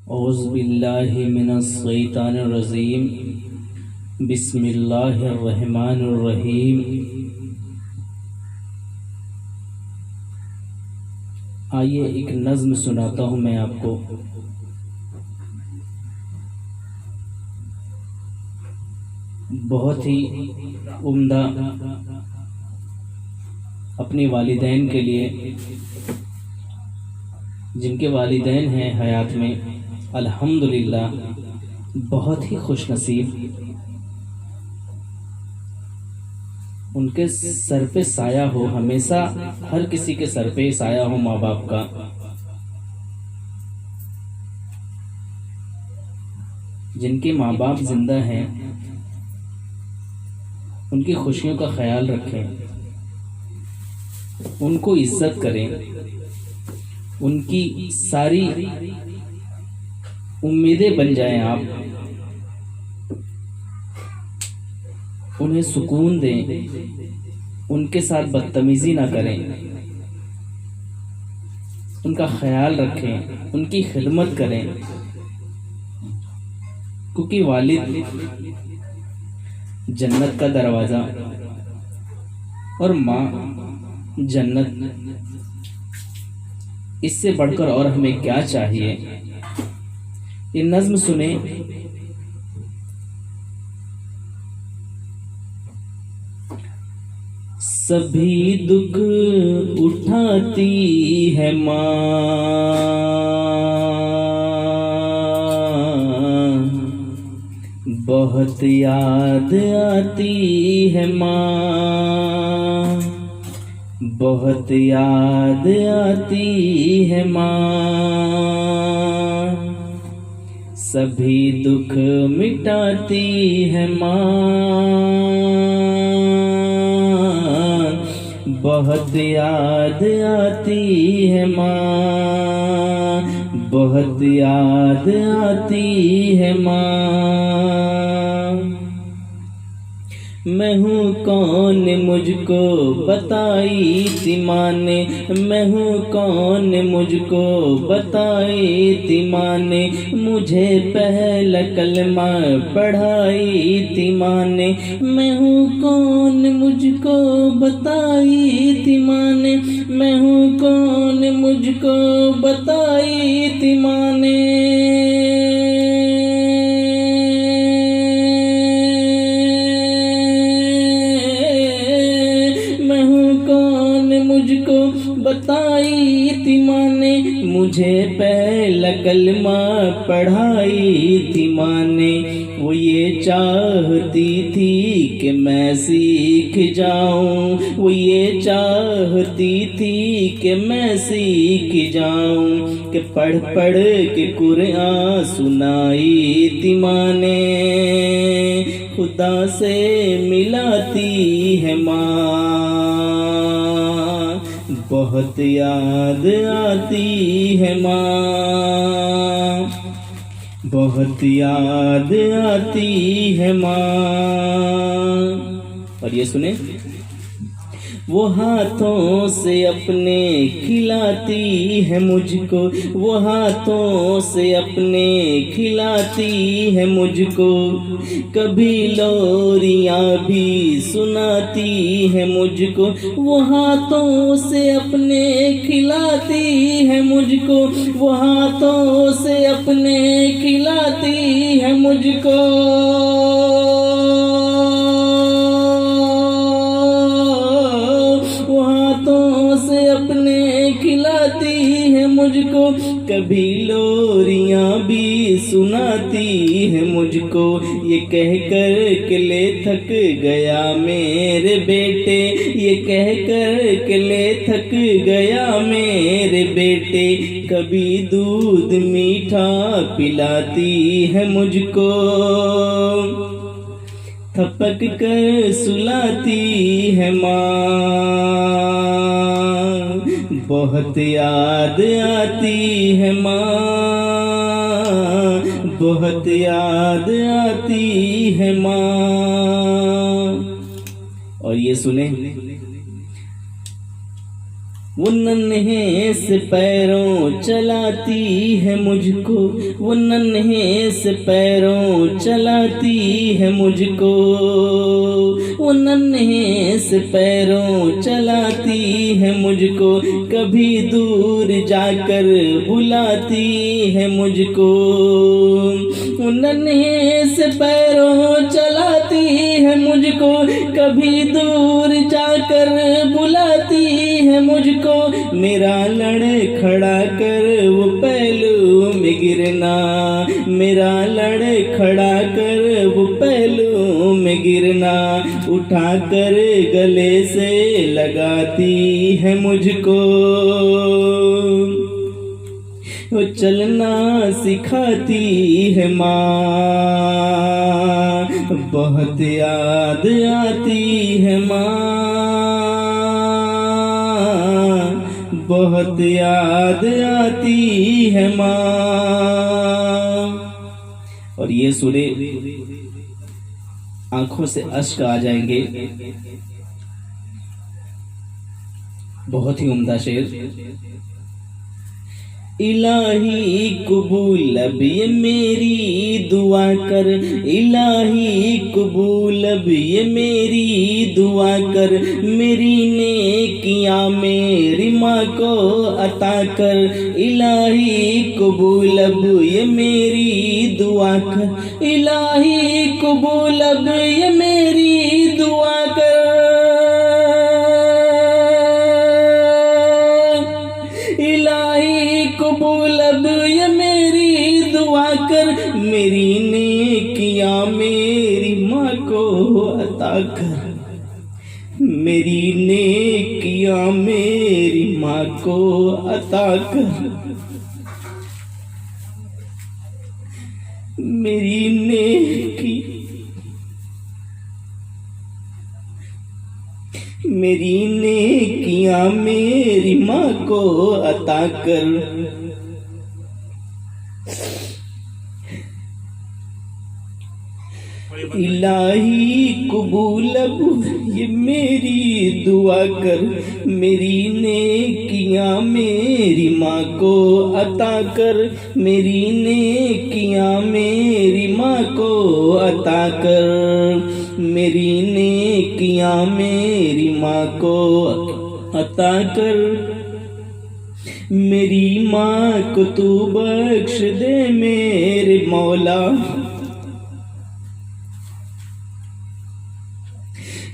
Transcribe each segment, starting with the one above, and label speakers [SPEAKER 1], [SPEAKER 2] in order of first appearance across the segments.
[SPEAKER 1] औज़ुबिल्लाहि मिनश्शैतानिर्रजीम। बिस्मिल्लाहिर्रहमानिर्रहीम। आइए एक नज़्म सुनाता हूँ मैं आपको। बहुत ही उम्दा अपनी वालिदैन के लिए, जिनके वालिदैन हैं हयात में, अल्हम्दुलिल्लाह बहुत ही खुशनसीब, उनके सर पे साया हो, हमेशा हर किसी के सर पे साया हो माँ बाप का। जिनके माँ बाप जिंदा हैं उनकी खुशियों का ख्याल रखें, उनको इज्जत करें, उनकी सारी उम्मीदें बन जाएं आप, उन्हें सुकून दें, उनके साथ बदतमीजी ना करें, उनका ख्याल रखें, उनकी खिदमत करें, क्योंकि वालिद जन्नत का दरवाज़ा और माँ जन्नत, इससे बढ़कर और हमें क्या चाहिए। ये नज़्म सुने। सभी दुख उठाती है माँ, बहुत याद आती है माँ, बहुत याद आती है माँ। सभी दुख मिटाती है माँ, बहुत याद आती है माँ, बहुत याद आती है माँ। मैं हूँ कौन मुझको बताई थी माँ ने, मैं हूँ कौन मुझको बताई थी माँ ने, मुझे पहला कलमा पढ़ाई थी माँ ने। मैं हूँ कौन मुझको बताई थी माँ ने, मैं हूँ कौन मुझको बताई थी माँ ने। मुझको बताई थी माँ ने, मुझे पहला कलमा पढ़ाई थी माँ ने। वो ये चाहती थी कि मैं सीख जाऊं, वो ये चाहती थी कि मैं सीख जाऊं, कि पढ़ पढ़ के कुरान सुनाई थी माँ ने। खुदा से मिलाती है माँ, बहुत याद आती है माँ, बहुत याद आती है माँ। और ये सुने। वो हाथों से अपने खिलाती है मुझको, वो हाथों से अपने खिलाती है मुझको, कभी लोरियां भी सुनाती है मुझको। वो हाथों से अपने खिलाती है मुझको, वो हाथों से अपने खिलाती है मुझको। अपने खिलाती है मुझको, कभी लोरियां भी सुनाती है मुझको। ये कह कर के ले थक गया मेरे बेटे, ये कह कर के ले थक गया मेरे बेटे, कभी दूध मीठा पिलाती है मुझको, थपक कर सुलाती है माँ। बहुत याद आती है माँ, बहुत याद आती है माँ। और ये सुने। वो नन्हे से पैरों चलाती है मुझको, वो नन्हे से पैरों चलाती है मुझको, वो नन्हे से पैरों चलाती है मुझको, कभी दूर जाकर बुलाती है मुझको। वो नन्हे से पैरों चलाती है मुझको, कभी दूर जाकर बुलाती है मुझको। मेरा लड़ खड़ा कर वो पहलू में गिरना, मेरा लड़ खड़ा कर वो पहलू में गिरना, उठा कर गले से लगाती है मुझको। वो चलना सिखाती है माँ, बहुत याद आती है माँ, बहुत याद आती है माँ। और ये सुने आंखों से अश्क आ जाएंगे। बहुत ही उम्दा शेर। इलाही कबूल अब ये मेरी दुआ कर, इलाही कबूल अब ये मेरी दुआ कर, मेरी नेकियां मेरी माँ को अता कर, इलाही कबूल अब ये मेरी दुआ कर, इलाही कबूल अब ये मेरी दुआ कर, इलाही कबूल अब ये मेरी दुआ कर, मेरी नेकियां मेरी माँ को अता कर, मेरी नेकियां मेरी माँ को अता कर, मेरी नेकी मेरी नेकियां मेरी माँ को अता कर। इलाही कबूल अब ये मेरी दुआ कर, मेरी नेकियां मेरी माँ को अता कर, मेरी नेकियां मेरी माँ को अता कर, मेरी नेकियां मेरी माँ को अता कर, मेरी माँ को तू बख्श दे मेरे मौला,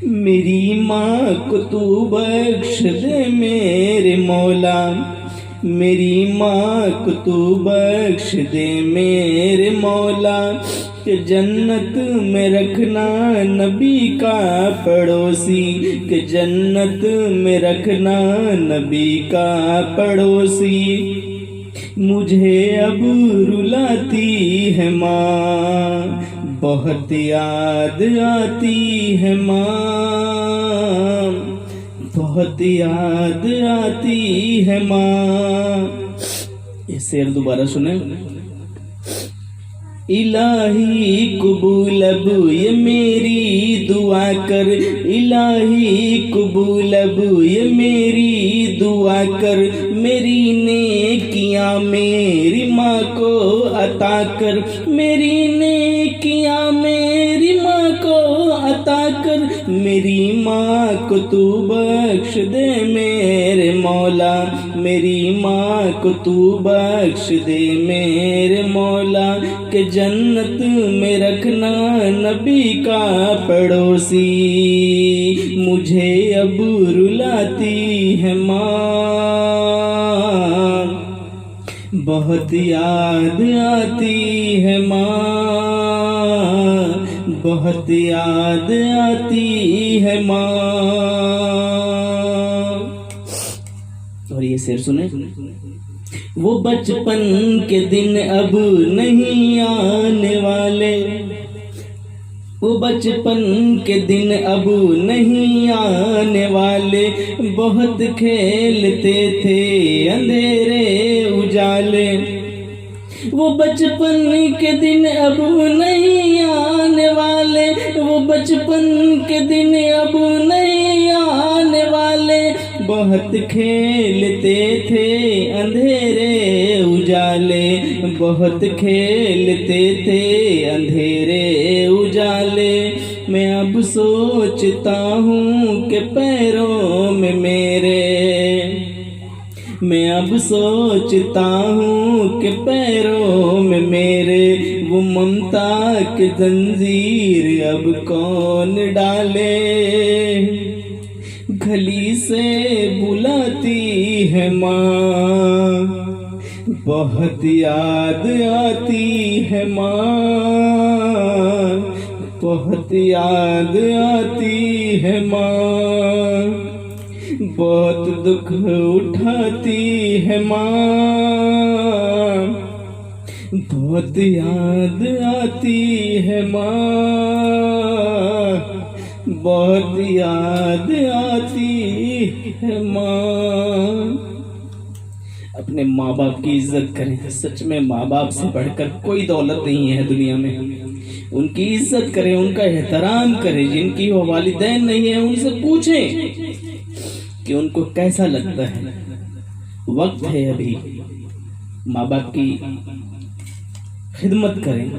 [SPEAKER 1] मेरी माँ को तू बख्श दे मेरे मौला, मेरी माँ को तू बख्श दे मेरे मौला, कि जन्नत में रखना नबी का पड़ोसी, कि जन्नत में रखना नबी का पड़ोसी। मुझे अब रुलाती है माँ, बहुत याद आती है माँ, बहुत याद आती है माँ। ये शेर दोबारा सुने। इलाही कबूल अब ये मेरी दुआ कर, इलाही कबूल अब ये मेरी दुआ कर, मेरी नेकियां मेरी माँ को अता कर, मेरी नेकियां मेरी माँ को अता कर, मेरी माँ को तू बख्श दे मेरे मौला, मेरी माँ को तू बख्श दे मेरे मौला, कि जन्नत में रखना नबी का पड़ोसी। मुझे अब रुलाती है माँ, बहुत याद आती है माँ, बहुत याद आती है माँ। और ये शेर सुने। वो बचपन के दिन अब नहीं आने वाले, वो बचपन के दिन अब नहीं आने वाले, बहुत खेलते थे अंधेरे उजाले, वो बचपन के दिन अब नहीं आने वाले, वो बचपन के दिन अब नहीं आने वाले, बहुत खेलते थे अंधेरे उजाले, बहुत खेलते थे अंधेरे उजाले। मैं अब सोचता हूँ कि पैरों में मेरे, मैं अब सोचता हूँ कि पैरों में मेरे वो ममता की जंजीर अब कौन डाले। गली से बुलाती है माँ, बहुत याद आती है माँ, बहुत याद आती है माँ, बहुत दुख उठाती है माँ, बहुत याद आती है माँ, बहुत याद आती है माँ। अपने माँ बाप की इज्जत करें। सच में माँ बाप से बढ़कर कोई दौलत नहीं है दुनिया में। उनकी इज्जत करें, उनका एहतराम करें। जिनकी वो वालिदैन नहीं है उनसे पूछें कि उनको कैसा लगता है। वक्त है अभी, माँ बाप की खिदमत करें।